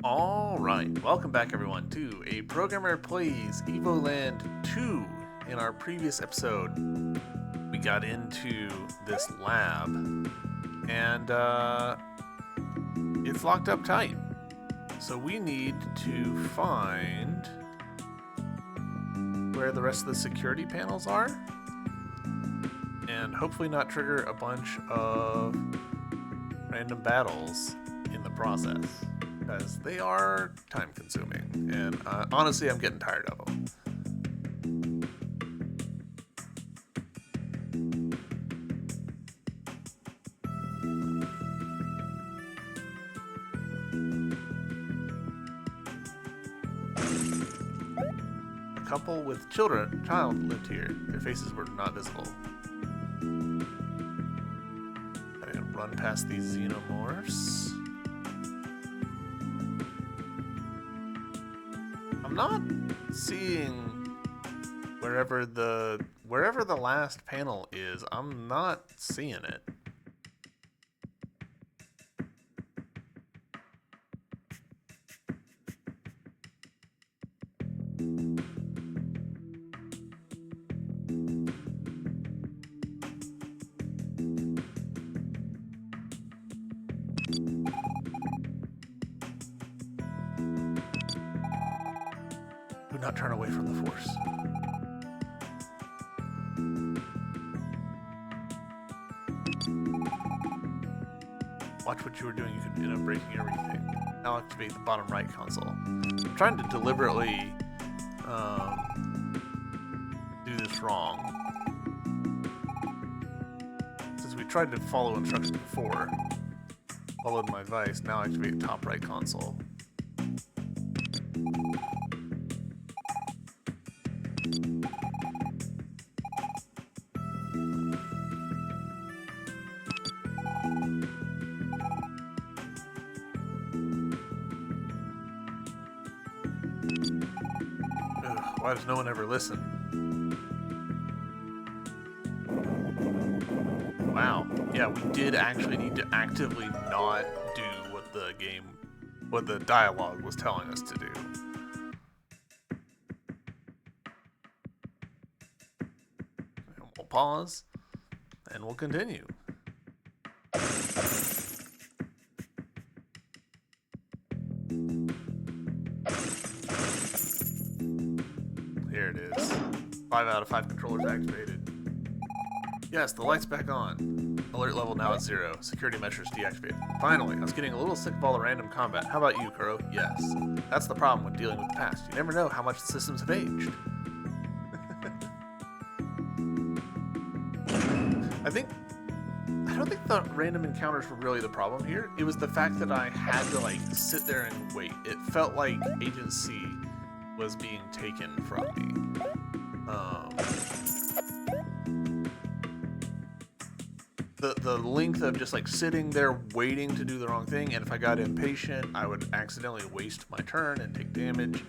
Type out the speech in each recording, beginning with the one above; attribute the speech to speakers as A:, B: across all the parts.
A: Alright, welcome back everyone to A Programmer Plays Evoland 2. In our previous episode, we got into this lab, and it's locked up tight. So we need to find where the rest of the security panels are, and hopefully not trigger a bunch of random battles in the process. Because they are time consuming, and honestly I'm getting tired of them. A couple with child lived here. Their faces were not visible. I didn't run past these xenomorphs. I'm not seeing wherever the last panel is. I'm not seeing it. Do not turn away from the Force. Watch what you were doing. You could end up breaking everything. Now activate the bottom right console. I'm trying to deliberately do this wrong. Since we tried to follow instructions before, followed my advice, now activate the top right console. Why does no one ever listen? Wow. Yeah, we did actually need to actively not do what the dialogue was telling us to do. And we'll pause, and we'll continue. Here it is. 5 out of 5 controllers activated. Yes, the light's back on. Alert level now at 0. Security measures deactivated. Finally, I was getting a little sick of all the random combat. How about you, Kuro? Yes. That's the problem when dealing with the past. You never know how much the systems have aged. I don't think the random encounters were really the problem here. It was the fact that I had to sit there and wait. It felt like agency was being taken from me. The length of just sitting there waiting to do the wrong thing, and if I got impatient, I would accidentally waste my turn and take damage.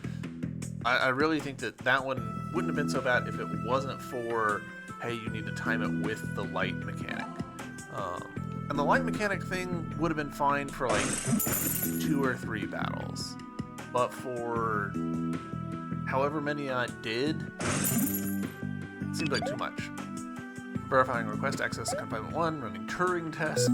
A: I really think that one wouldn't have been so bad if it wasn't for, hey, you need to time it with the light mechanic. And the light mechanic thing would have been fine for 2 or 3 battles. But for however many I did, it seemed like too much. Verifying request access to confinement 1, running Turing test.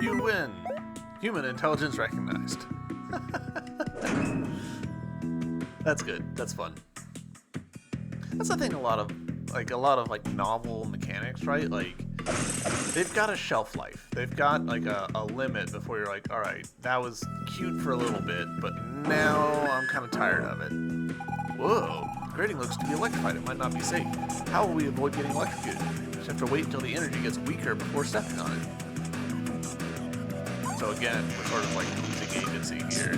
A: You win! Human intelligence recognized. That's good. That's fun. That's the thing. A lot of novel mechanics, right? Like they've got a shelf life. They've got like a limit before you're like, all right, that was cute for a little bit, but now I'm kind of tired of it. Whoa, the grating looks to be electrified. It might not be safe. How will we avoid getting electrocuted? Just have to wait until the energy gets weaker before stepping on it. So again, we're sort of like losing agency here.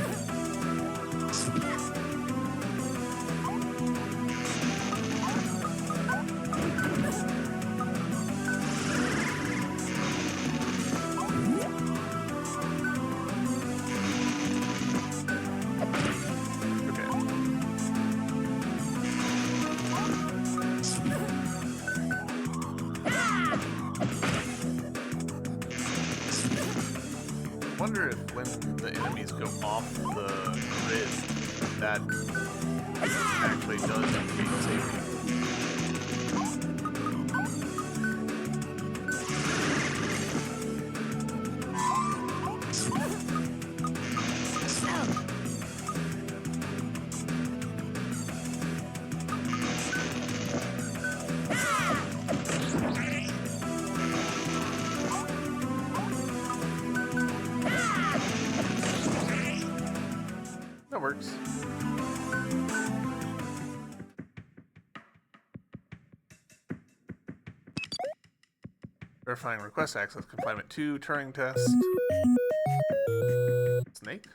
A: I wonder if when the enemies go off the grid, that actually does indicate safety. That works. Verifying request access, confinement 2, Turing test. Snake?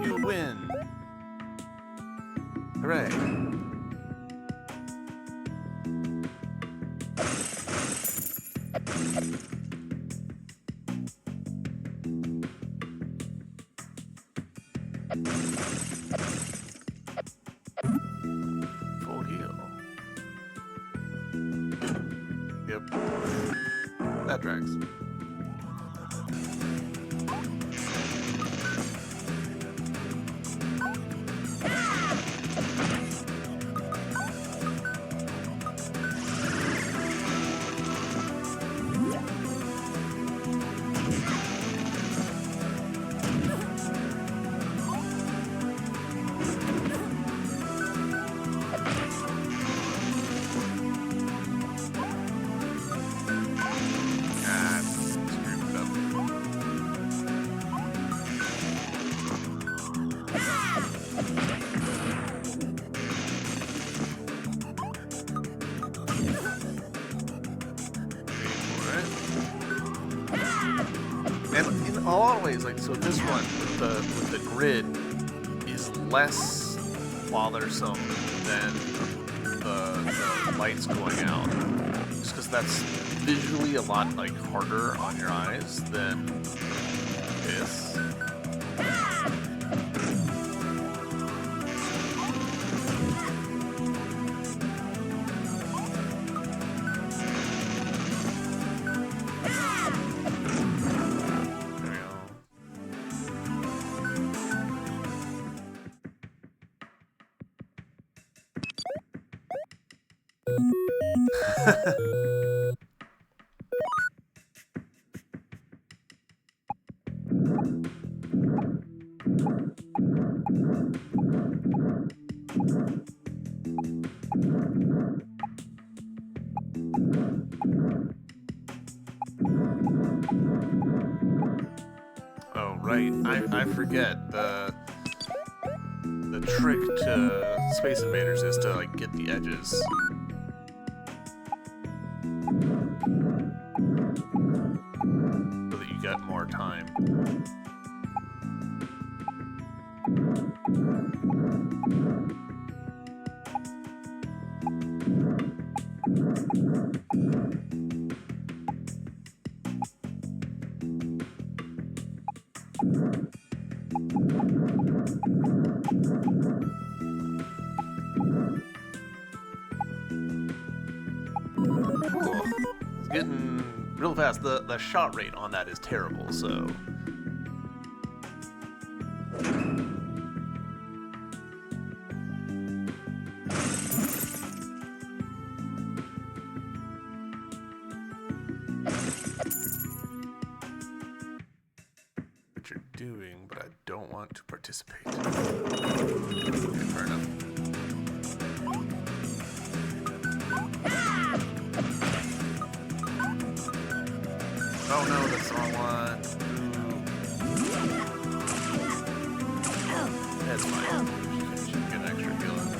A: You win! Hooray! Full heal. Yep. That drags. And in a lot of ways, like, so this one with the grid is less bothersome than the lights going out, just because that's visually a lot like harder on your eyes than this. Oh, right. I forget the trick to Space Invaders is to like get the edges. So that you get more time. fast. The shot rate on that is terrible, so... What you're doing, but I don't want to participate. Okay, fair enough. Oh no, that's the wrong one. Ooh. That's fine. She can get an extra healing.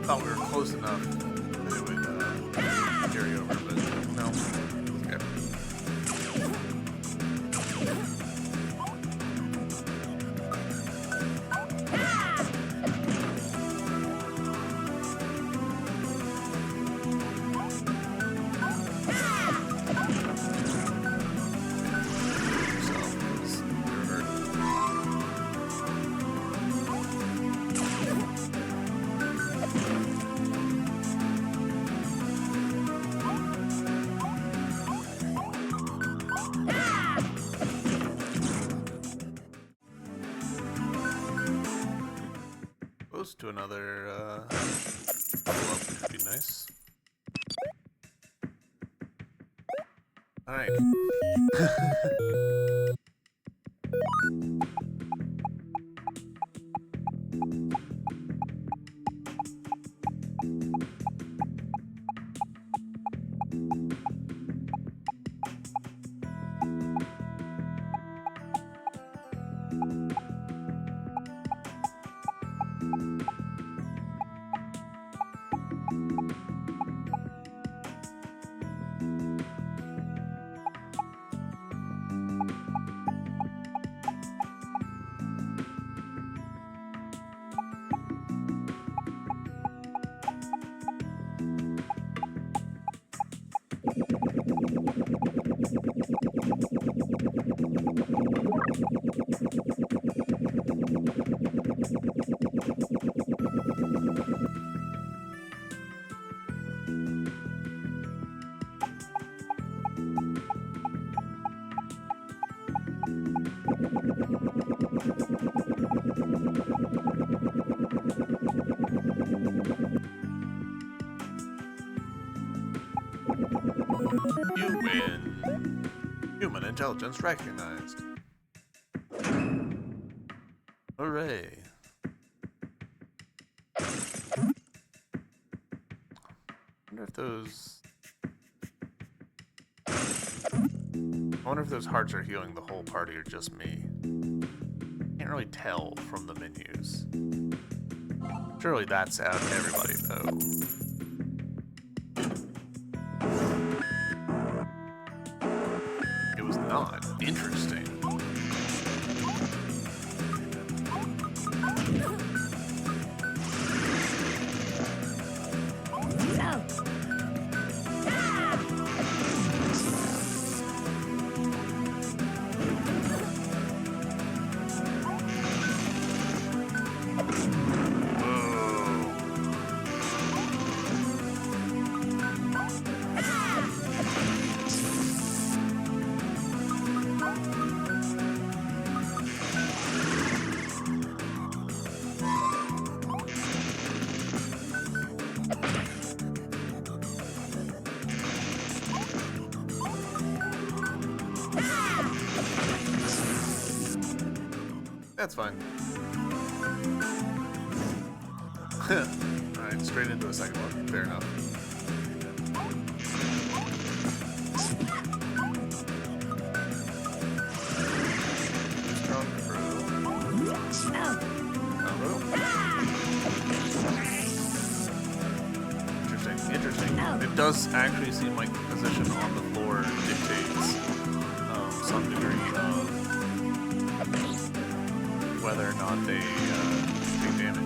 A: Thought we were close enough that it would carry over, but no. Okay. Close to another level up would be nice. Alright. You win. Human intelligence recognized. Hooray. I wonder if those hearts are healing the whole party or just me. Can't really tell from the menus. Surely that's out of everybody though. It was not interesting. That's fine. Alright, straight into a second one. Fair enough. Strong Interesting, interesting. does actually seem like the position on the floor dictates some degree of whether or not they take damage.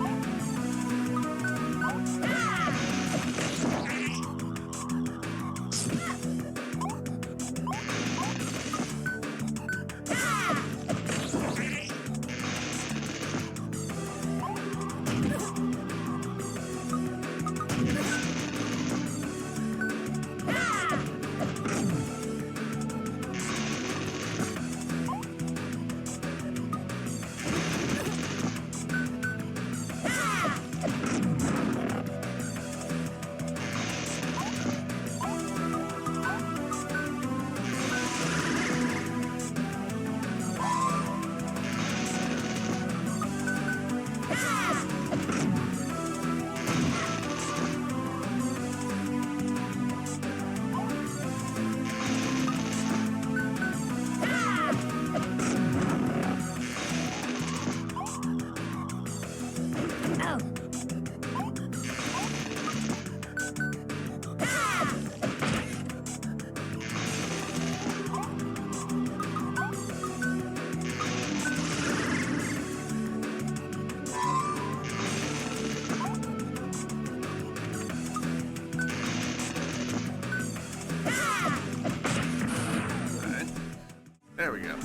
A: There we go.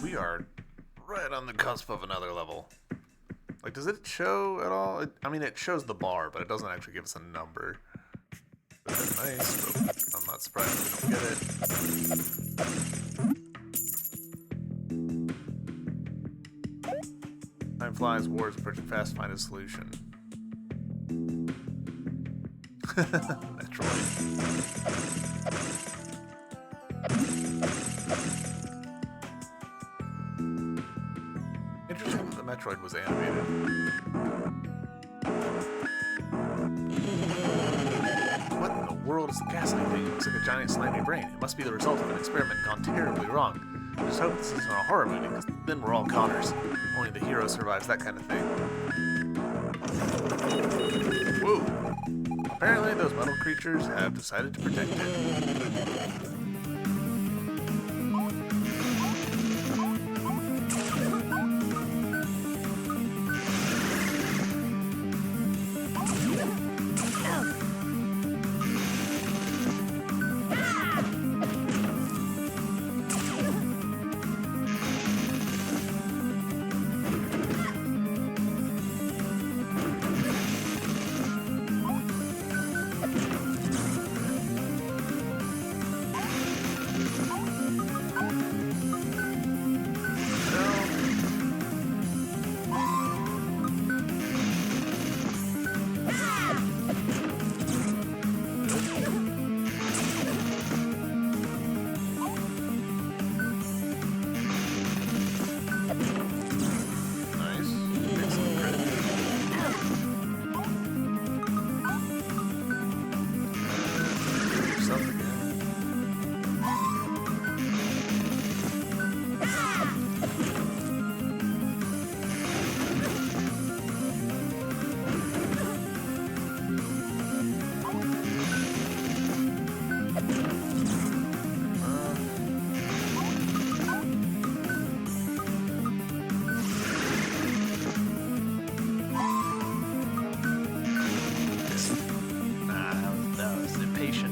A: We are right on the cusp of another level. Like, does it show at all? I mean, it shows the bar, but it doesn't actually give us a number. That's nice, but I'm not surprised we don't get it. Time flies, war is approaching fast, find a solution. Naturally. Interesting that the Metroid was animated. What in the world is the ghastly thing? It looks like a giant slimy brain. It must be the result of an experiment gone terribly wrong. I just hope this isn't a horror movie, because then we're all Connors. Only the hero survives that kind of thing. Whoa! Apparently those metal creatures have decided to protect it.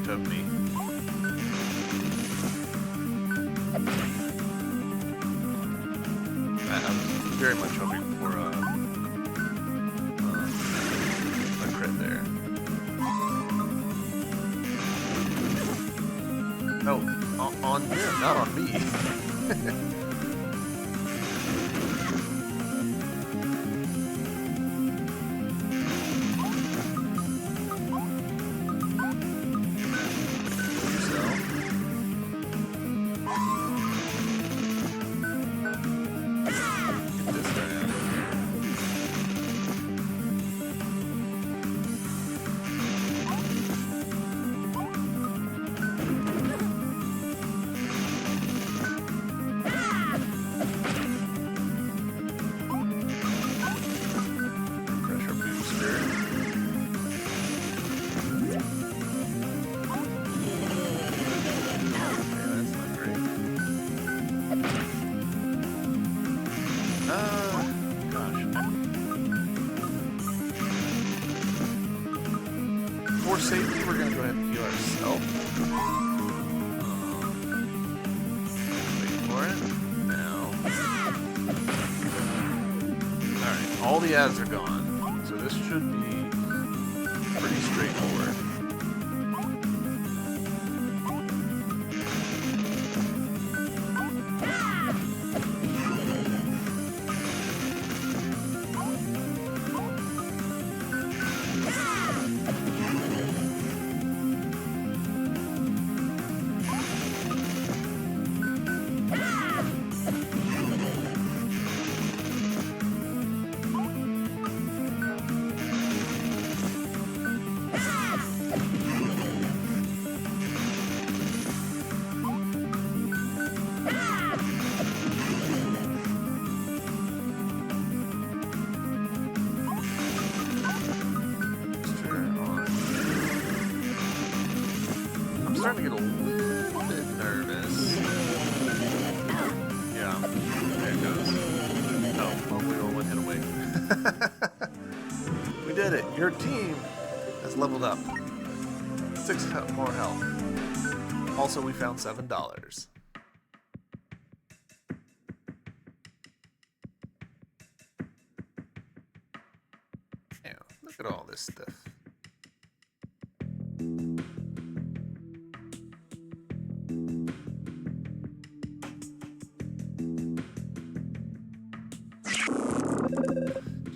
A: Of me. I was very much hoping for a crit there. No, on him, not on me. for safety, we're going to go ahead and heal ourselves. Wait for it. Now. Alright, all the ads are gone. So this should be pretty straightforward. Starting to get a little bit nervous. Yeah, there it goes. Oh, well, we were 1 hit away. We did it. Your team has leveled up. 6 more health. Also, we found $7. Yeah, look at all this stuff.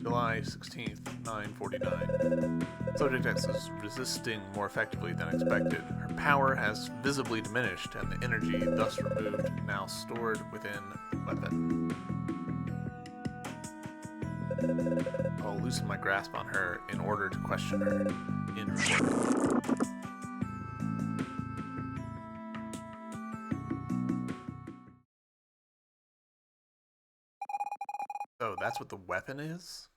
A: July 16th, 9:49. Subject X is resisting more effectively than expected. Her power has visibly diminished, and the energy thus removed now stored within weapon. I'll loosen my grasp on her in order to question her in court. Oh, that's what the weapon is?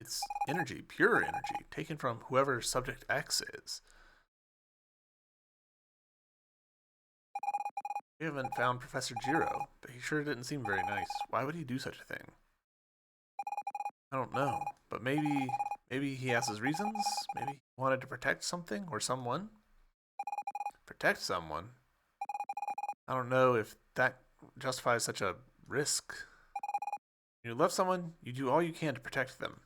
A: It's energy, pure energy, taken from whoever Subject X is. We haven't found Professor Jiro, but he sure didn't seem very nice. Why would he do such a thing? I don't know, but maybe he has his reasons? Maybe he wanted to protect something or someone? Protect someone? I don't know if that justifies such a risk. When you love someone, you do all you can to protect them.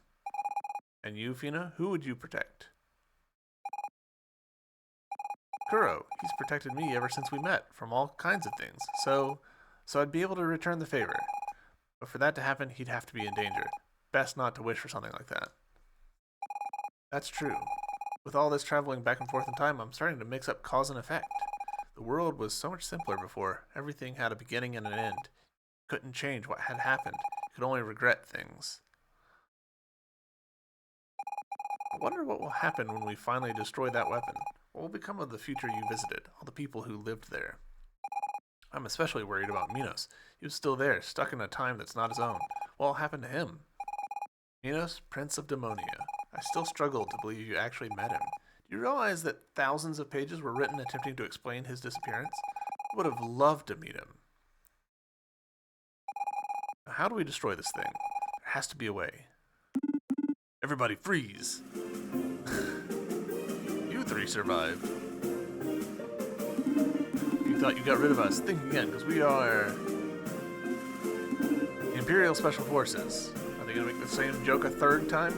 A: And you, Fina, who would you protect? Kuro, he's protected me ever since we met, from all kinds of things, so I'd be able to return the favor. But for that to happen, he'd have to be in danger. Best not to wish for something like that. That's true. With all this traveling back and forth in time, I'm starting to mix up cause and effect. The world was so much simpler before. Everything had a beginning and an end. You couldn't change what had happened. You could only regret things. I wonder what will happen when we finally destroy that weapon. What will become of the future you visited, all the people who lived there? I'm especially worried about Minos. He was still there, stuck in a time that's not his own. What will happen to him? Minos, Prince of Demonia. I still struggle to believe you actually met him. Do you realize that thousands of pages were written attempting to explain his disappearance? I would have loved to meet him. Now, how do we destroy this thing? There has to be a way. Everybody freeze! You three survived. You thought you got rid of us. Think again, because we are the Imperial Special Forces. Are they going to make the same joke a third time?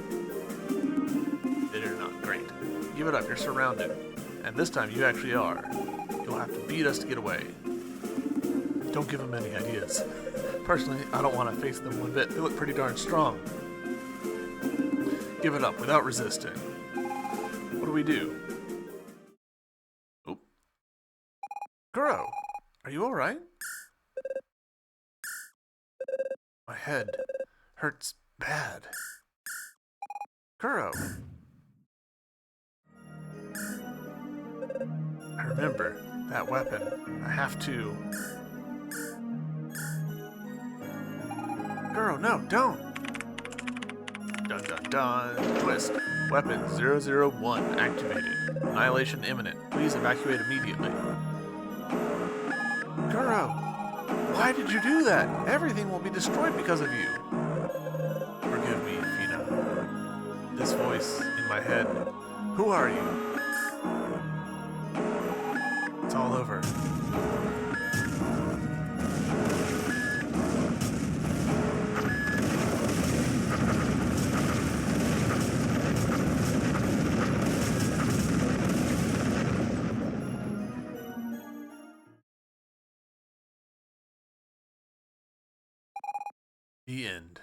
A: They did not. Great. Give it up. You're surrounded. And this time you actually are. You'll have to beat us to get away. Don't give them any ideas. Personally, I don't want to face them one bit. They look pretty darn strong. Give it up without resisting. What do we do? Oop. Kuro, are you alright? My head hurts bad. Kuro. I remember that weapon. I have to. Kuro, no, don't! Dun dun dun. Twist. Weapon 001 activated. Annihilation imminent. Please evacuate immediately. Kuro! Why did you do that? Everything will be destroyed because of you. Forgive me, Fina. This voice in my head Who are you? It's all over. The end.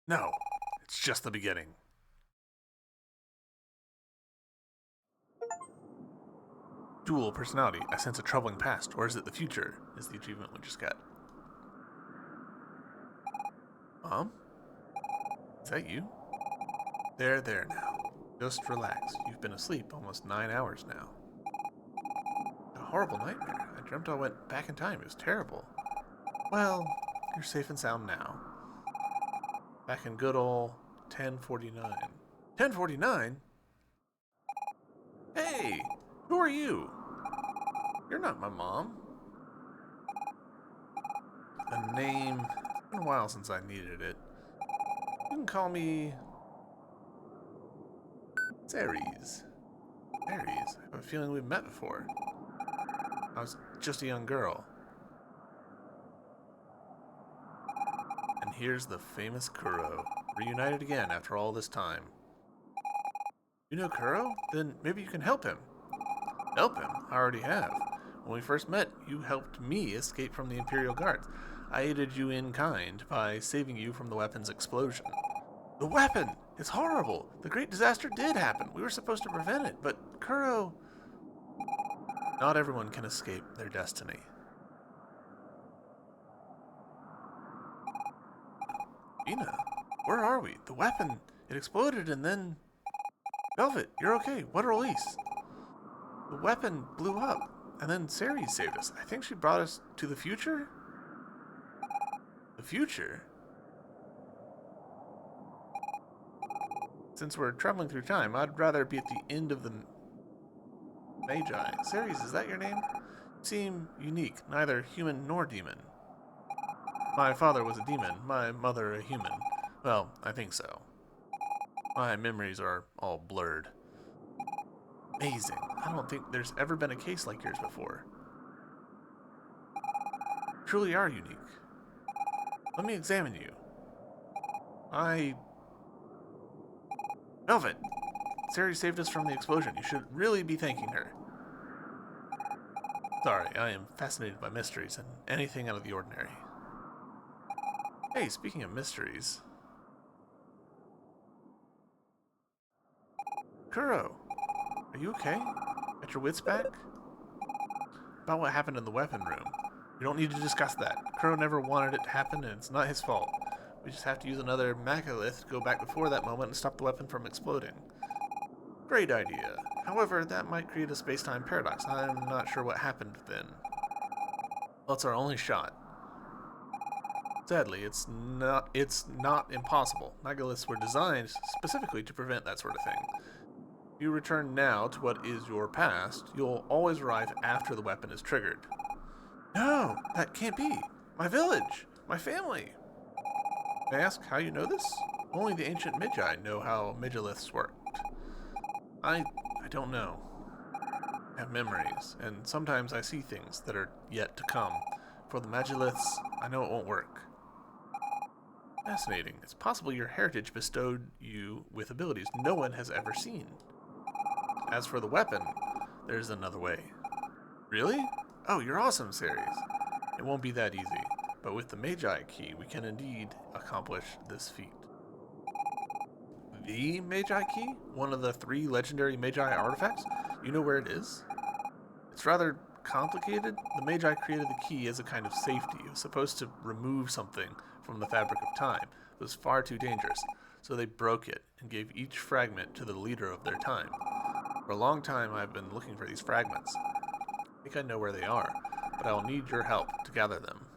A: No, it's just the beginning. Dual personality. I sense a troubling past, or is it the future? Is the achievement we just got. Mom? Is that you? There now. Just relax. You've been asleep almost 9 hours now. A horrible nightmare. I dreamt I went back in time. It was terrible. Well, you're safe and sound now. Back in good old 1049. 1049? Hey! Who are you? You're not my mom. A name. It's been a while since I needed it. You can call me Ceres. Ceres? I have a feeling we've met before. I was just a young girl. And here's the famous Kuro, reunited again after all this time. You know Kuro? Then maybe you can help him. Help him? I already have. When we first met, you helped me escape from the Imperial Guards. I aided you in kind by saving you from the weapon's explosion. The weapon! It's horrible! The great disaster did happen. We were supposed to prevent it, but Kuro... Not everyone can escape their destiny. Ina, where are we? The weapon! It exploded and then... Velvet, you're okay. What a release. The weapon blew up, and then Ceres saved us. I think she brought us to the future? The future? Since we're traveling through time, I'd rather be at the end of the Magi. Ceres, is that your name? You seem unique, neither human nor demon. My father was a demon, my mother a human. Well, I think so. My memories are all blurred. Amazing. I don't think there's ever been a case like yours before. You truly are unique. Let me examine you. Velvet! Ceres saved us from the explosion. You should really be thanking her. Sorry, I am fascinated by mysteries and anything out of the ordinary. Hey, speaking of mysteries... Kuro, are you okay? Got your wits back? About what happened in the weapon room. We don't need to discuss that. Kuro never wanted it to happen, and it's not his fault. We just have to use another megalith to go back before that moment and stop the weapon from exploding. Great idea. However, that might create a space-time paradox. I'm not sure what happened then. Well, it's our only shot. Sadly, it's not impossible. Megaliths were designed specifically to prevent that sort of thing. If you return now to what is your past, you'll always arrive after the weapon is triggered. No, that can't be. My village, my family. May I ask how you know this? Only the ancient Magi know how megaliths worked. I don't know. I have memories, and sometimes I see things that are yet to come. For the megaliths, I know it won't work. Fascinating. It's possible your heritage bestowed you with abilities no one has ever seen. As for the weapon, there's another way. Really? Oh, you're awesome, Ceres. It won't be that easy, but with the Magi key, we can indeed accomplish this feat. The Magi key? One of the 3 legendary Magi artifacts? You know where it is? It's rather complicated. The Magi created the key as a kind of safety. It was supposed to remove something from the fabric of time. It was far too dangerous, so they broke it and gave each fragment to the leader of their time. For a long time, I've been looking for these fragments. I think I know where they are, but I will need your help to gather them.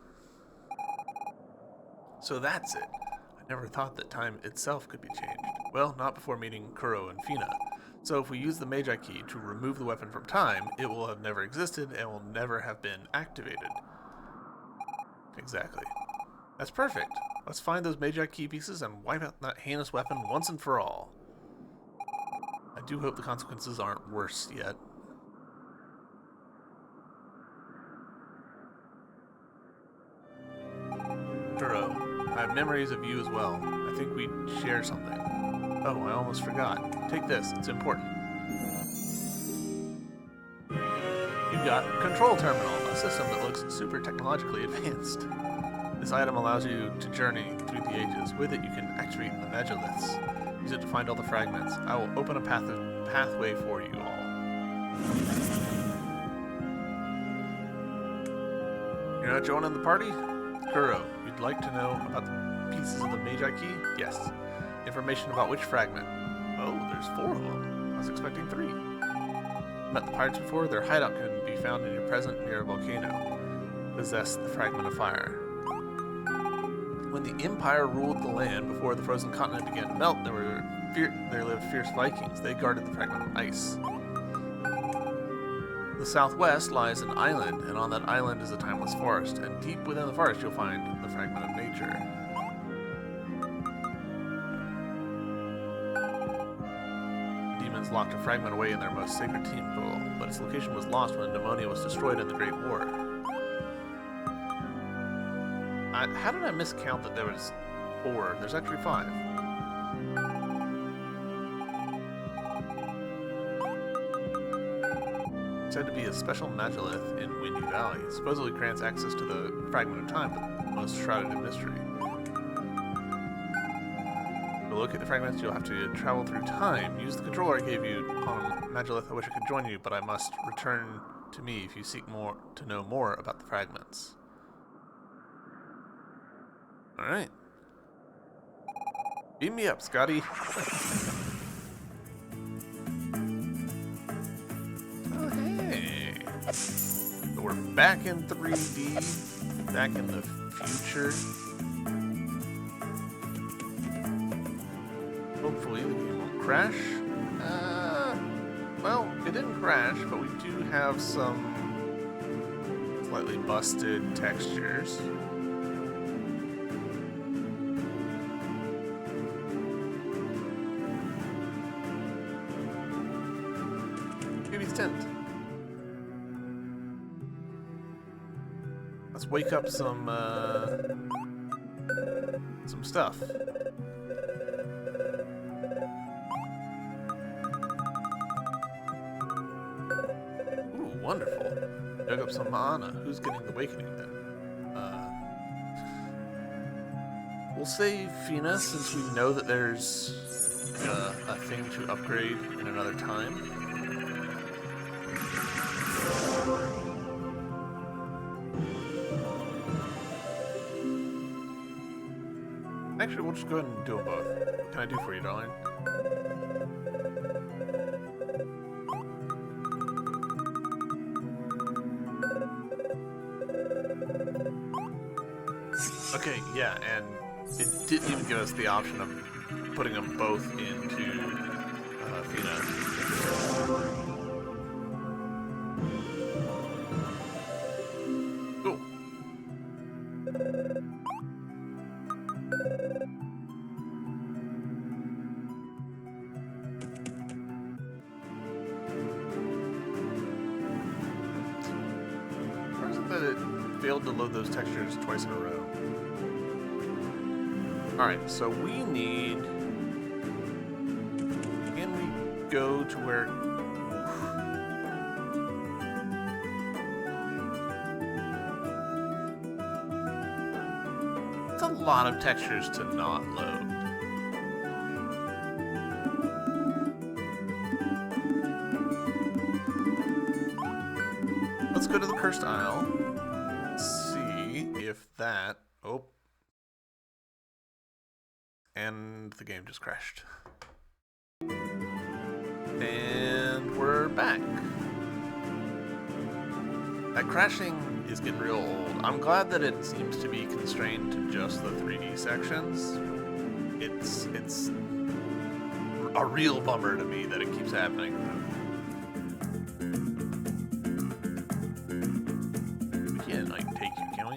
A: So that's it. I never thought that time itself could be changed. Well, not before meeting Kuro and Fina. So if we use the Magi key to remove the weapon from time, it will have never existed and will never have been activated. Exactly. That's perfect. Let's find those Magi key pieces and wipe out that heinous weapon once and for all. I do hope the consequences aren't worse yet. Duro, I have memories of you as well. I think we share something. Oh, I almost forgot. Take this, it's important. You've got Control Terminal, a system that looks super technologically advanced. This item allows you to journey through the ages. With it, you can activate the megaliths. Use it to find all the fragments. I will open a pathway for you all. You're not joining the party? Kuro, you'd like to know about the pieces of the Magi Key? Yes. Information about which fragment? Oh, there's 4 of them. I was expecting 3. Met the pirates before? Their hideout can be found in your present near a volcano. Possess the fragment of fire. When the Empire ruled the land before the frozen continent began to melt, there lived fierce Vikings. They guarded the fragment of ice. The southwest lies an island, and on that island is a timeless forest. And deep within the forest, you'll find the fragment of nature. The demons locked a fragment away in their most sacred temple, but its location was lost when Demonia was destroyed in the Great War. How did I miscount that there was 4? There's actually 5. Said to be a special megalith in Windy Valley. It supposedly grants access to the fragment of time, but most shrouded in mystery. To locate the fragments, you'll have to travel through time. Use the controller I gave you on Megalith. I wish I could join you, but I must return to me if you seek to know more about the fragments. Alright. Beat me up, Scotty. Oh, hey. So we're back in 3D. Back in the future. Hopefully the game won't crash. Well, it didn't crash, but we do have some slightly busted textures. Let's wake up some stuff. Ooh, wonderful. Dug up some mana. Who's getting the awakening then? We'll save Fina since we know that there's a thing to upgrade in another time. Actually, we'll just go ahead and do them both. What can I do for you, darling? Okay, yeah, and it didn't even give us the option of putting them both into Fina. Cool. Or is it that it failed to load those textures twice in a row? Alright, so we need... Can we go to where... It's a lot of textures to not load. Let's go to the Cursed Isle. See if that... Oh. And the game just crashed. And we're back. That crashing is getting real old. I'm glad that it seems to be constrained to just the 3D sections. It's a real bummer to me that it keeps happening. We can't like take you, can we?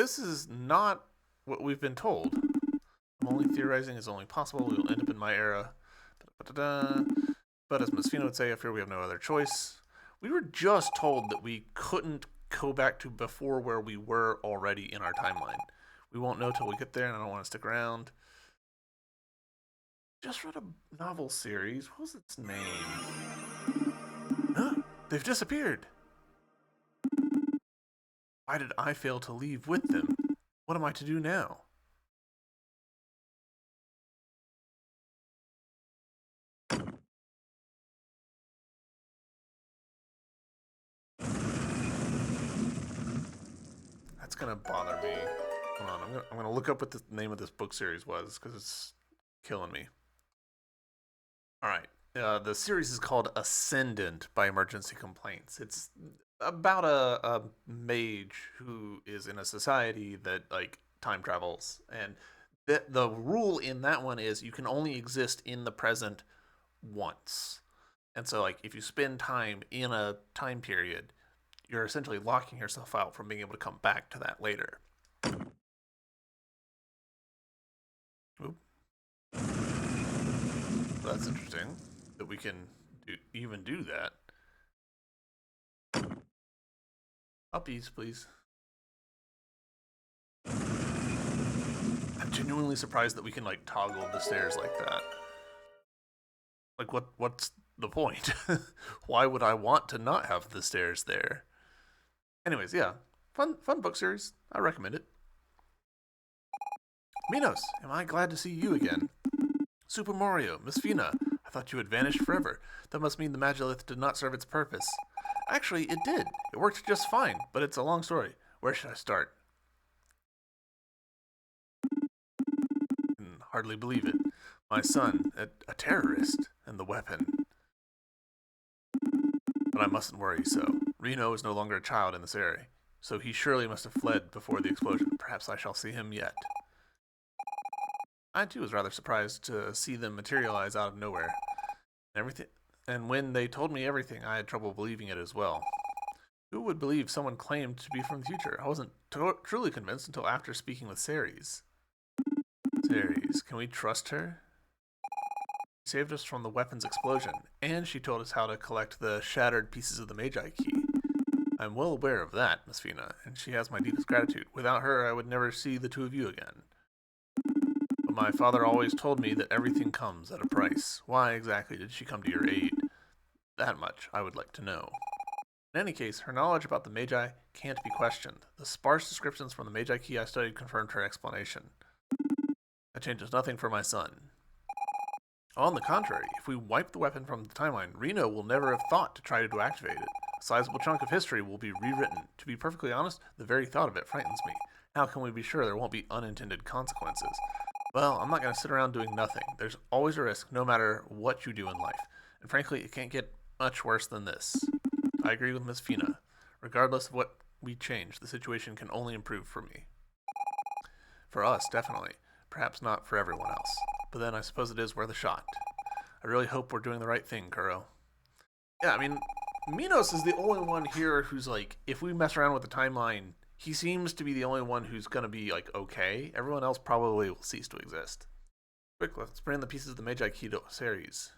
A: this is not what we've been told. I'm only theorizing is only possible. We will end up in my era. But as Miss Fino would say, I fear we have no other choice. We were just told that we couldn't go back to before where we were already in our timeline. We won't know till we get there, and I don't want to stick around. Just read a novel series. What was its name? Huh? They've disappeared. Why did I fail to leave with them? What am I to do now? That's gonna bother me. Hold on, I'm gonna look up what the name of this book series was because it's killing me. All right, the series is called Ascendant by Emergency Complaints. It's about a mage who is in a society that like time travels, and the rule in that one is you can only exist in the present once. And so like if you spend time in a time period, you're essentially locking yourself out from being able to come back to that later. Oop. Well, that's interesting that we can even do that. Uppies, please. I'm genuinely surprised that we can like toggle the stairs like that. Like what's the point? Why would I want to not have the stairs there? Anyways, yeah. Fun book series. I recommend it. Minos, am I glad to see you again? Super Mario, Miss Fina, I thought you had vanished forever. That must mean the Magilith did not serve its purpose. Actually, it did. It worked just fine, but it's a long story. Where should I start? I can hardly believe it. My son, a terrorist, and the weapon. But I mustn't worry so. Reno is no longer a child in this area, so he surely must have fled before the explosion. Perhaps I shall see him yet. I too was rather surprised to see them materialize out of nowhere. And when they told me everything, I had trouble believing it as well. Who would believe someone claimed to be from the future? I wasn't truly convinced until after speaking with Ceres. Ceres, can we trust her? She saved us from the weapon's explosion, and she told us how to collect the shattered pieces of the Magi key. I'm well aware of that, Miss Fina, and she has my deepest gratitude. Without her, I would never see the two of you again. But my father always told me that everything comes at a price. Why exactly did she come to your aid? That much I would like to know. In any case, her knowledge about the Magi can't be questioned. The sparse descriptions from the Magi key I studied confirmed her explanation. That changes nothing for my son. On the contrary, if we wipe the weapon from the timeline, Reno will never have thought to try to activate it. A sizable chunk of history will be rewritten. To be perfectly honest, the very thought of it frightens me. How can we be sure there won't be unintended consequences? Well, I'm not going to sit around doing nothing. There's always a risk, no matter what you do in life. And frankly, it can't get much worse than this. I agree with Miss Fina. Regardless of what we change, the situation can only improve for me. For us, definitely. Perhaps not for everyone else. But then I suppose it is worth a shot. I really hope we're doing the right thing, Kuro. Yeah, I mean, Minos is the only one here who's like, if we mess around with the timeline, he seems to be the only one who's going to be like, okay. Everyone else probably will cease to exist. Quick, let's bring the pieces of the Magi key to Ceres.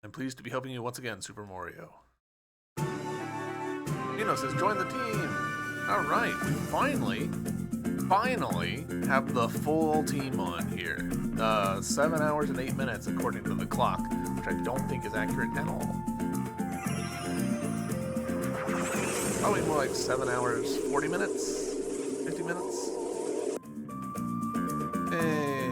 A: I'm pleased to be helping you once again, Super Mario. Minos has joined the team! Alright, we finally have the full team on here. 7 hours and 8 minutes according to the clock, which I don't think is accurate at all. Probably more like 7 hours, 40 minutes? 50 minutes? Hey.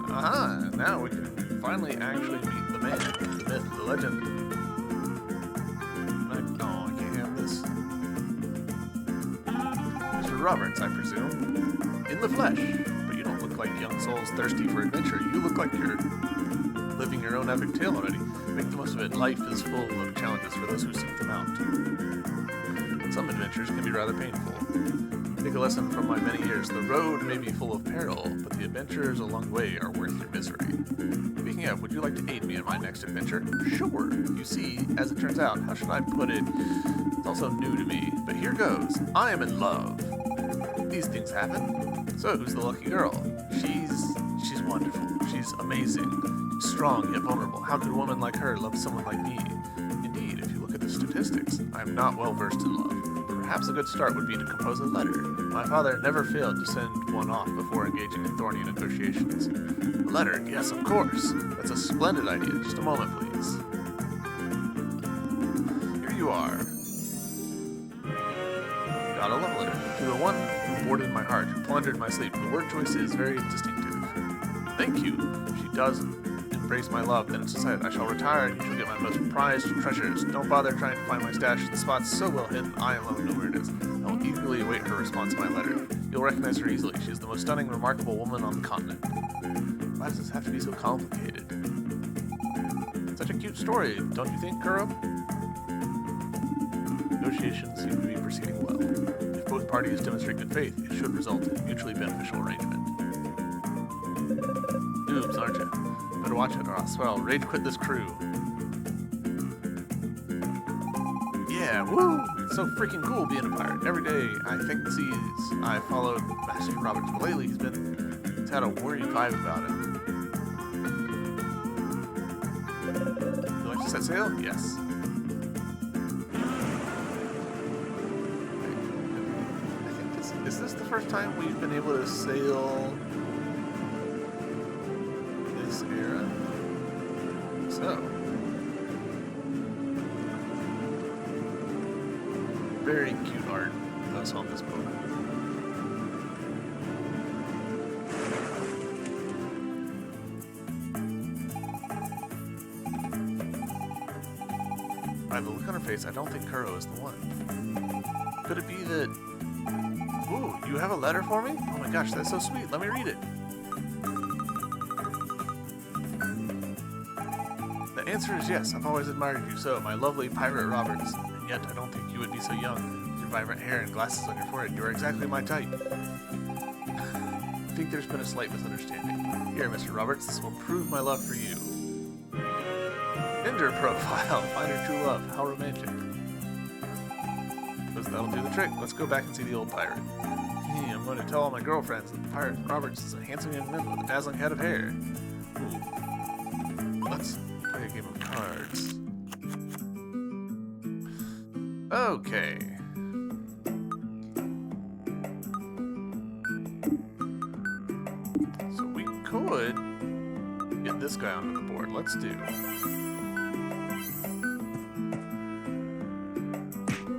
A: Aha, now we can finally actually meet the man, the myth, the legend. I can't have this. Mr. Roberts, I presume. In the flesh. But you don't look like young souls thirsty for adventure. You look like you're living your own epic tale already. Make the most of it. Life is full of challenges for those who seek them out. Some adventures can be rather painful. Take a lesson from my many years. The road may be full of peril, but the adventures along the way are worth your misery. Speaking of, would you like to aid me in my next adventure? Sure. You see, as it turns out, how should I put it? It's also new to me, but here goes. I am in love. These things happen. So, who's the lucky girl? She's wonderful. She's amazing. She's strong yet vulnerable. How could a woman like her love someone like me? Indeed, if you look at the statistics, I am not well versed in love. Perhaps a good start would be to compose a letter. My father never failed to send one off before engaging in thorny negotiations. A letter? Yes, of course. That's a splendid idea. Just a moment, please. Here you are. Got a love letter. To the one who boarded my heart, who plundered my sleep. The word choice is very distinctive. Thank you. If she does embrace my love, then it's decided. I shall retire and you shall get my most prized treasures. Don't bother trying to find my stash. The spot's so well hidden, I alone know where it is. I will eagerly await her response to my letter. You'll recognize her easily. She is the most stunning, remarkable woman on the continent. Why does this have to be so complicated? Such a cute story, don't you think, Kuro? Negotiations seem to be proceeding well. If both parties demonstrate good faith, it should result in a mutually beneficial arrangement. Noobs, aren't you? Better watch it or I'll swear I'll rage quit this crew. Yeah, woo! It's so freaking cool being a pirate. Every day I think the seas. I followed Master Roberts, but lately he's had a worried vibe about him. You like to set sail? Yes. I think is this the first time we've been able to sail this era? So. Very cute art of us on this boat. By the look on her face, I don't think Kuro is the one. Could it be that... Ooh, you have a letter for me? Oh my gosh, that's so sweet. Let me read it. The answer is yes. I've always admired you so, my lovely Pirate Roberts. And yet, I don't think you would be so young. With your vibrant hair and glasses on your forehead, you are exactly my type. I think there's been a slight misunderstanding. Here, Mr. Roberts, this will prove my love for you. Tinder profile. Find your true love. How romantic. Suppose that'll do the trick. Let's go back and see the old pirate. I'm going to tell all my girlfriends that Pirate Roberts is a handsome young man with a dazzling head of hair. Ooh. Let's play a game of cards. Okay. So we could get this guy onto the board. Let's do.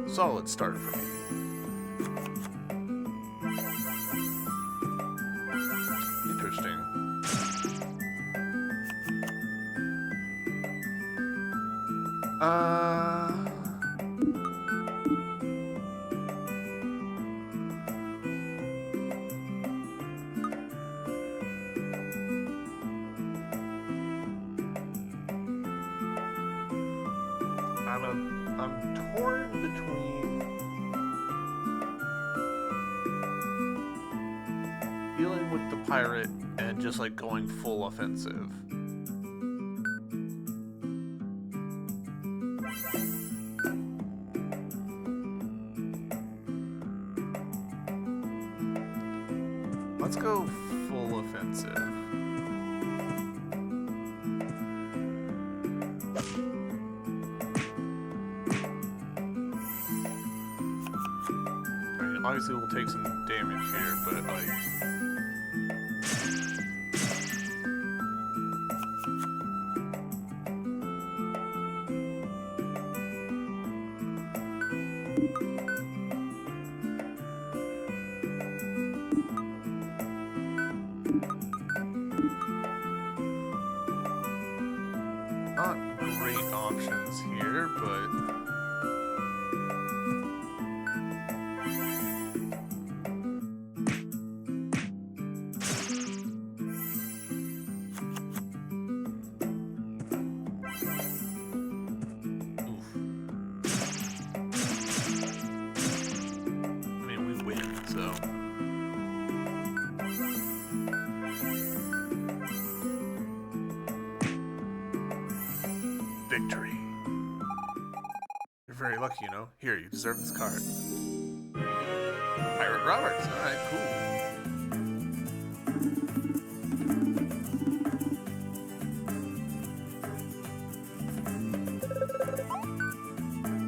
A: Solid start for me. Interesting. I'm torn between dealing with the pirate and just like going full offensive. Let's go full offensive. Obviously, we'll take some damage here, but like... Not great options here, but... so victory. You're very lucky, you know. Here, you deserve this card. Pirate Roberts. Alright, cool.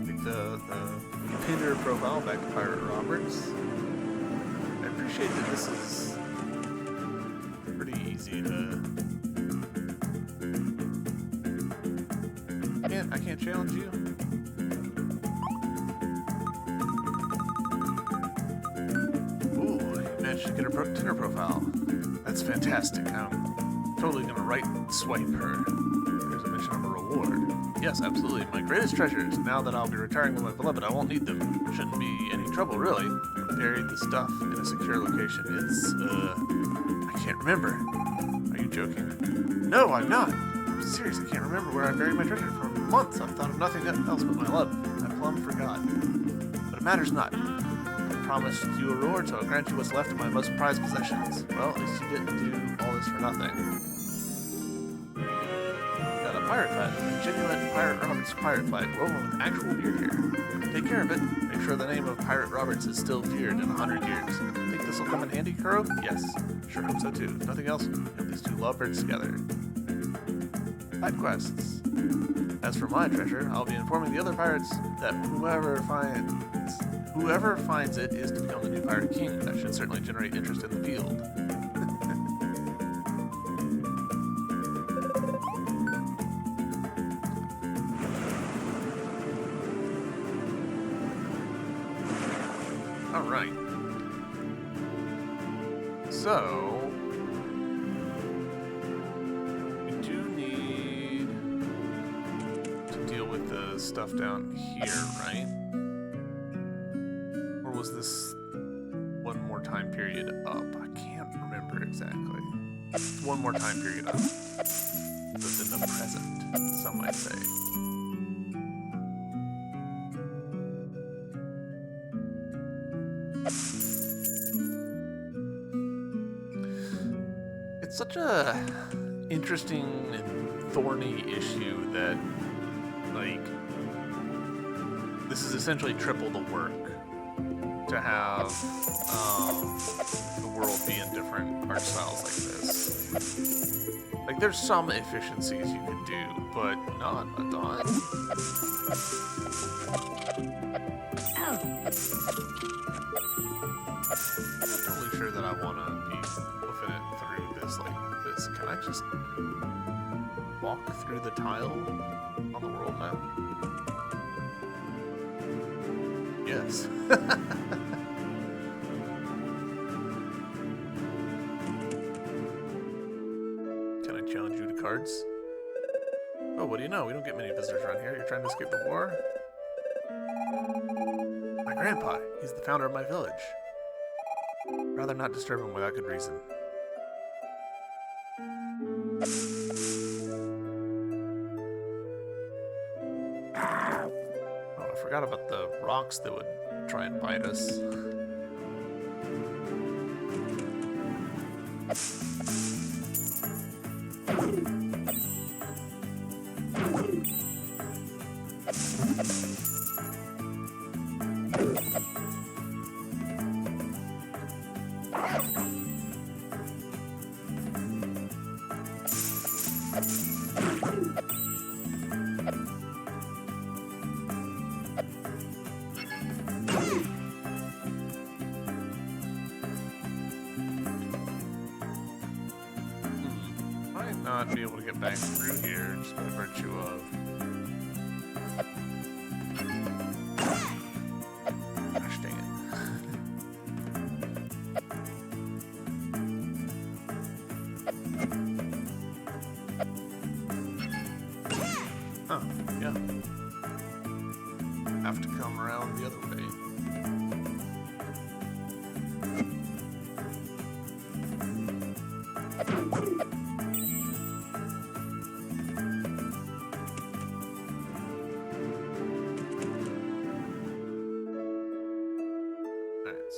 A: Take the Tinder profile back to Pirate Roberts. I appreciate that this is pretty easy to... I can't challenge you. Ooh, you managed to get her Tinder profile. That's fantastic. I'm totally gonna right swipe her. There's a mention of a reward. Yes, absolutely. My greatest treasures. Now that I'll be retiring with my beloved, I won't need them. Shouldn't be any trouble, really. Buried the stuff in a secure location. It's, I can't remember. Are you joking? No, I'm not. I'm serious. I can't remember where I buried my treasure for months. I've thought of nothing else but my love. I plumb forgot. But it matters not. I promised you a reward, so I'll grant you what's left of my most prized possessions. Well, at least you didn't do all this for nothing. Got a pirate flag. A genuine Pirate Roberts pirate flag. Woven with actual beard here. Take care of it. Make sure the name of Pirate Roberts is still feared in 100 years. Think this will come in handy, Kuro? Yes. Sure hope so too. If nothing else, get these two lovebirds together. Side quests. As for my treasure, I'll be informing the other pirates that whoever finds it is to become the new pirate king. That should certainly generate interest in the field. All right. So stuff down here, right? Or was this one more time period up? I can't remember exactly. It's one more time period up. It's in the present, some might say. It's such a interesting and thorny issue that, like, this is essentially triple the work to have the world be in different art styles like this. Like, there's some efficiencies you could do, but not a ton. I'm not totally sure that I want to be moving it through this like this. Can I just walk through the tile on the world map? Yes. Can I challenge you to cards? Oh, what do you know? We don't get many visitors around here. You're trying to escape the war? My grandpa. He's the founder of my village. Rather not disturb him without good reason. Oh, I forgot about the rocks that would try and bite us. Not be able to get back through here just by virtue of gosh dang it. Huh, yeah. Have to come around the other way.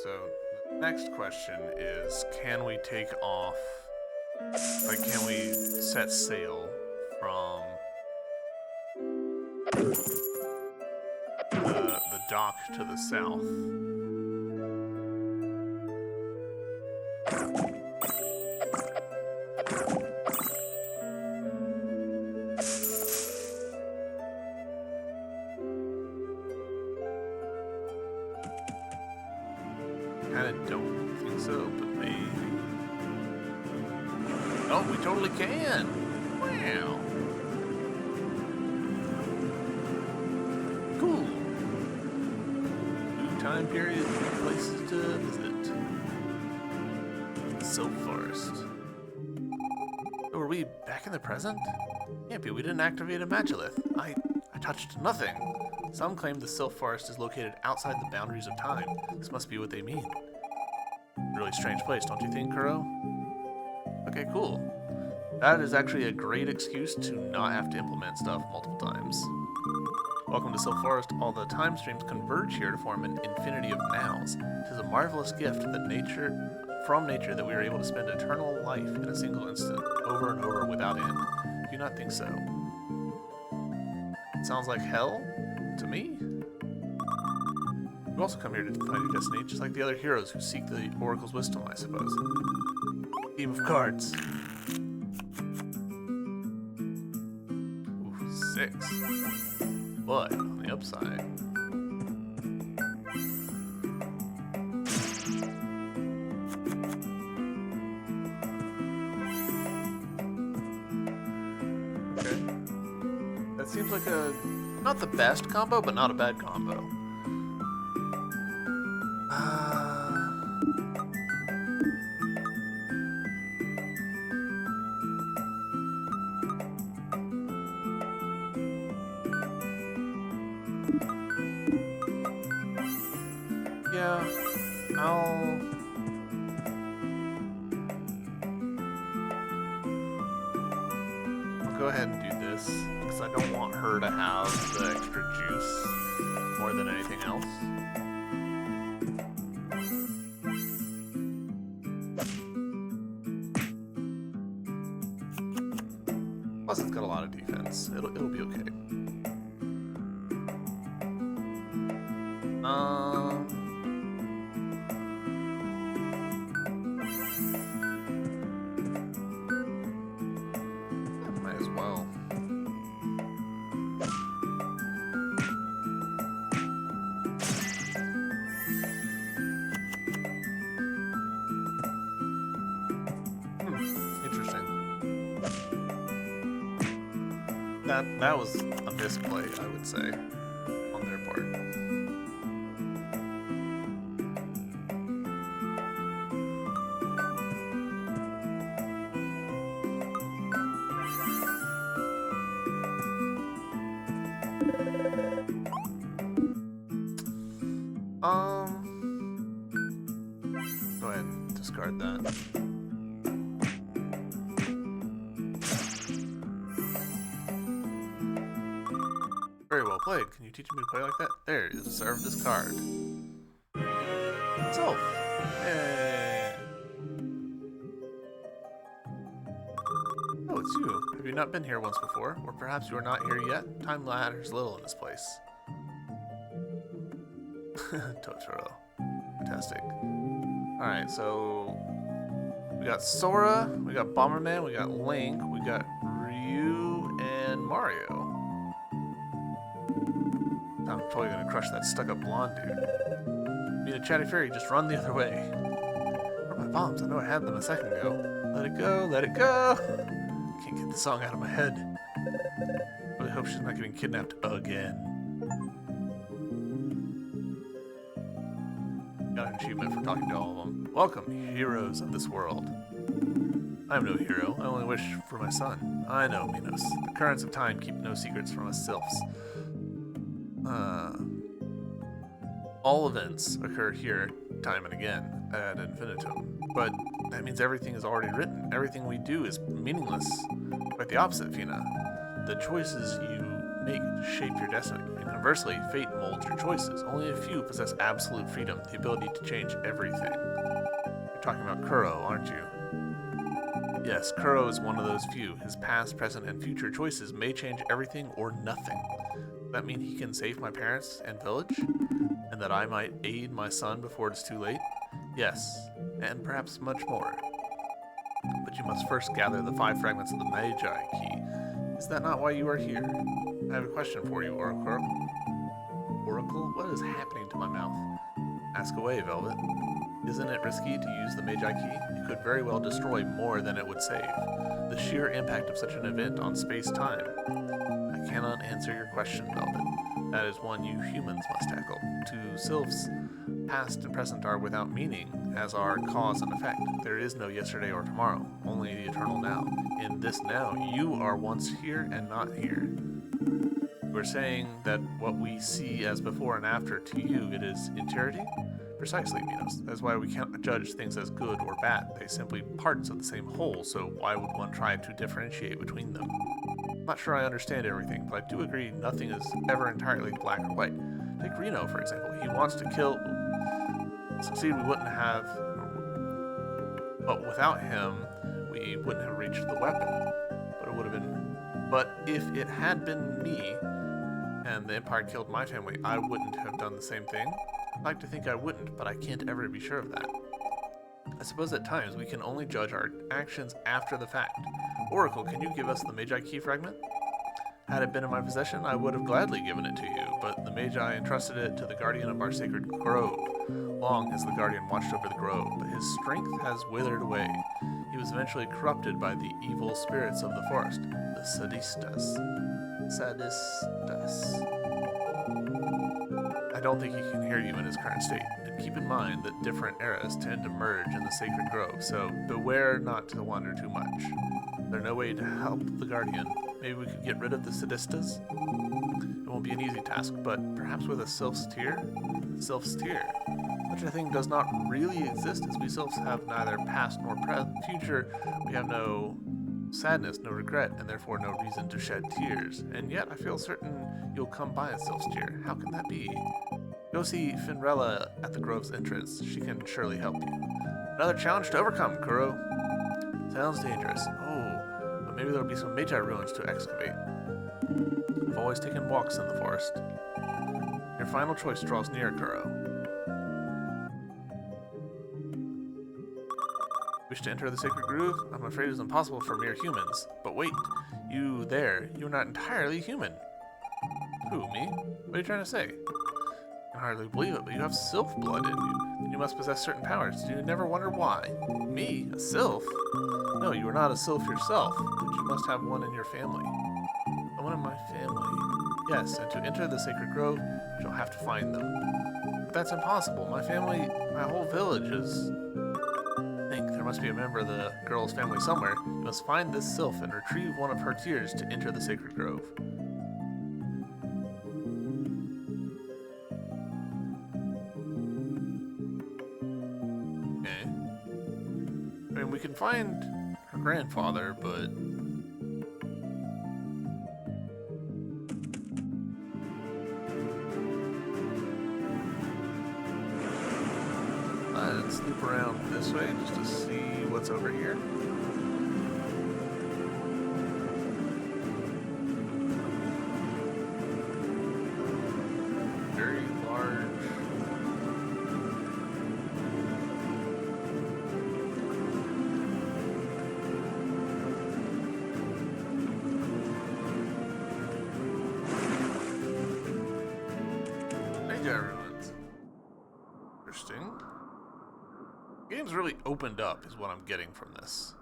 A: So, the next question is, can we take off, like, can we set sail from The dock to the south. Kinda don't think so, but maybe. Oh, we totally can! Wow! Cool! New time period, new places to visit. Sylph Forest. So are we back in the present? Can't be, we didn't activate a Magilith. I touched nothing. Some claim the Sylph Forest is located outside the boundaries of time. This must be what they mean. Really strange place, don't you think, Kuro? Okay, cool. That is actually a great excuse to not have to implement stuff multiple times. Welcome to Sylph Forest. All the time streams converge here to form an infinity of nows. It is a marvelous gift from nature that we are able to spend eternal life in a single instant, over and over without end. Do you not think so? It sounds like hell to me. You also come here to find your destiny, just like the other heroes who seek the Oracle's wisdom, I suppose. Game of cards. Ooh, 6. But, on the upside... Okay. That seems like not the best combo, but not a bad combo. Yeah, I'll go ahead and do this, because I don't want her to have the extra juice more than anything else. Plus, it's got a lot of defense. It'll be okay. Might as well. Interesting. That was a misplay, I would say, on their part. Go ahead and discard that. Very well played. Can you teach me to play like that? There, you serve this card. Sylph! Hey! Oh, it's you. Have you not been here once before? Or perhaps you are not here yet? Time matters little in this place. Totoro. Fantastic. Alright, so... we got Sora, we got Bomberman, we got Link, we got Ryu, and Mario. I'm totally gonna crush that stuck-up blonde dude. Being a chatty fairy, just run the other way. Where are my bombs? I know I had them a second ago. Let it go, let it go! Can't get the song out of my head. Really hope she's not getting kidnapped again. Got an achievement for talking to all of them. Welcome, heroes of this world. I'm no hero. I only wish for my son. I know, Minos. The currents of time keep no secrets from us sylphs. All events occur here time and again ad infinitum, but that means everything is already written. Everything we do is meaningless. Quite the opposite, Fina. The choices you make shape your destiny, and conversely, fate molds your choices. Only a few possess absolute freedom, the ability to change everything. You're talking about Kuro, aren't you? Yes, Kuro is one of those few. His past, present, and future choices may change everything or nothing. Does that mean he can save my parents and village? And that I might aid my son before it's too late? Yes, and perhaps much more. But you must first gather the 5 fragments of the Magi key. Is that not why you are here? I have a question for you, Oracle. Oracle? What is happening to my mouth? Ask away, Velvet. Isn't it risky to use the Magi key? It could very well destroy more than it would save. The sheer impact of such an event on space-time. I cannot answer your question, Velvet. That is one you humans must tackle. To sylphs, past and present are without meaning, as are cause and effect. There is no yesterday or tomorrow, only the eternal now. In this now, you are once here and not here. We're saying that what we see as before and after, to you, it is entirety? Precisely, Minos. That's why we can't judge things as good or bad. They're simply parts of the same whole, so why would one try to differentiate between them? I'm not sure I understand everything, but I do agree nothing is ever entirely black or white. Take Reno, for example. He wants to kill... Succeed, we wouldn't have... But without him, we wouldn't have reached the weapon. But it would have been... But if it had been me, and the Empire killed my family, I wouldn't have done the same thing? I'd like to think I wouldn't, but I can't ever be sure of that. I suppose at times we can only judge our actions after the fact. Oracle, can you give us the Magi key fragment? Had it been in my possession, I would have gladly given it to you, but the Magi entrusted it to the guardian of our sacred grove. Long has the guardian watched over the grove, but his strength has withered away. He was eventually corrupted by the evil spirits of the forest, the Sadistas. I don't think he can hear you in his current state, and keep in mind that different eras tend to merge in the sacred grove, so beware not to wander too much. Is there no way to help the guardian? Maybe we could get rid of the Sadistas? It won't be an easy task, but perhaps with a Sylph's Tear? Sylph's Tear. Such a thing does not really exist, as we Sylphs have neither past nor future. We have no sadness, no regret, and therefore no reason to shed tears. And yet, I feel certain you'll come by a Sylph's Tear. How can that be? Go see Finrella at the grove's entrance. She can surely help you. Another challenge to overcome, Kuro. Sounds dangerous. Oh, but maybe there'll be some Magi ruins to excavate. I've always taken walks in the forest. Your final choice draws near, Kuro. Wish to enter the sacred groove? I'm afraid it's impossible for mere humans. But wait, you there, you're not entirely human. Who, me? What are you trying to say? I can hardly believe it, but you have sylph blood in you. And you must possess certain powers. Do you never wonder why? Me? A sylph? No, you are not a sylph yourself, but you must have one in your family. One in my family? Yes, and to enter the sacred grove, you'll have to find them. But that's impossible. My family, my whole village is... There must be a member of the girl's family somewhere. You must find this sylph and retrieve one of her tears to enter the sacred grove. Okay. I mean, we can find her grandfather, but... Let's loop around this way just to see what's over here. Very large. Magi ruins. Interesting. The game's really opened up, is what I'm getting from this.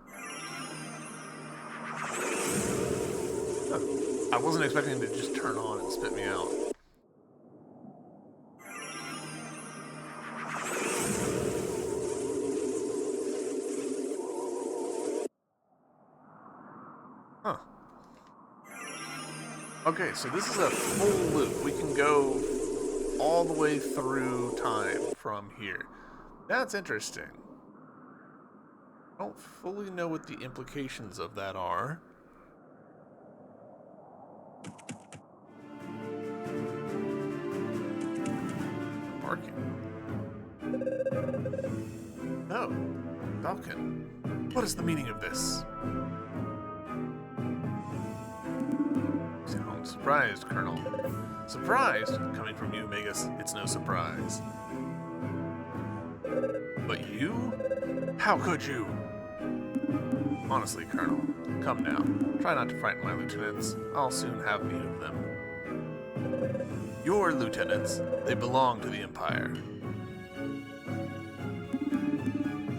A: Huh. I wasn't expecting it to just turn on and spit me out. Huh. Okay, so this is a full loop. We can go all the way through time from here. That's interesting. I don't fully know what the implications of that are. Barking. Oh, Falcon. What is the meaning of this? Sound surprised, Colonel. Surprised? Coming from you, Magus, it's no surprise. But you? How could you? Honestly, Colonel, come now. Try not to frighten my lieutenants. I'll soon have need of them. Your lieutenants, they belong to the Empire.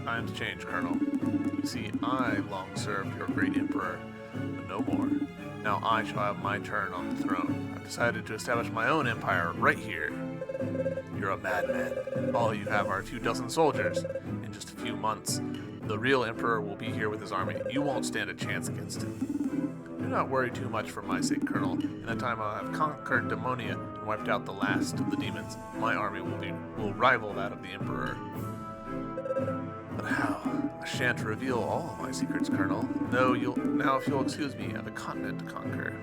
A: Times change, Colonel. You see, I long served your great Emperor, but no more. Now I shall have my turn on the throne. I've decided to establish my own empire right here. You're a madman. All you have are a few dozen soldiers. In just a few months, the real Emperor will be here with his army. You won't stand a chance against him. Do not worry too much for my sake, Colonel. In that time I'll have conquered Demonia and wiped out the last of the demons. My army will rival that of the Emperor. But how? I shan't reveal all of my secrets, Colonel. No, now if you'll excuse me, I have a continent to conquer.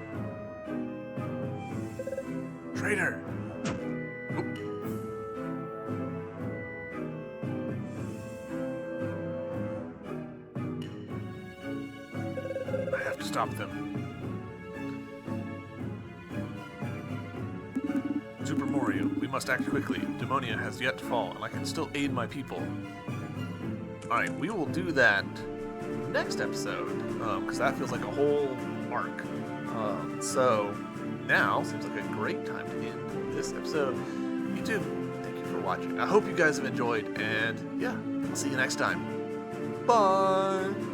A: Traitor! Oop. I have to stop them. Super Mario, we must act quickly. Demonia has yet to fall, and I can still aid my people. Alright, we will do that next episode, because that feels like a whole arc. So, now seems like a great time to end this episode. YouTube, thank you for watching. I hope you guys have enjoyed, and yeah, I'll see you next time. Bye!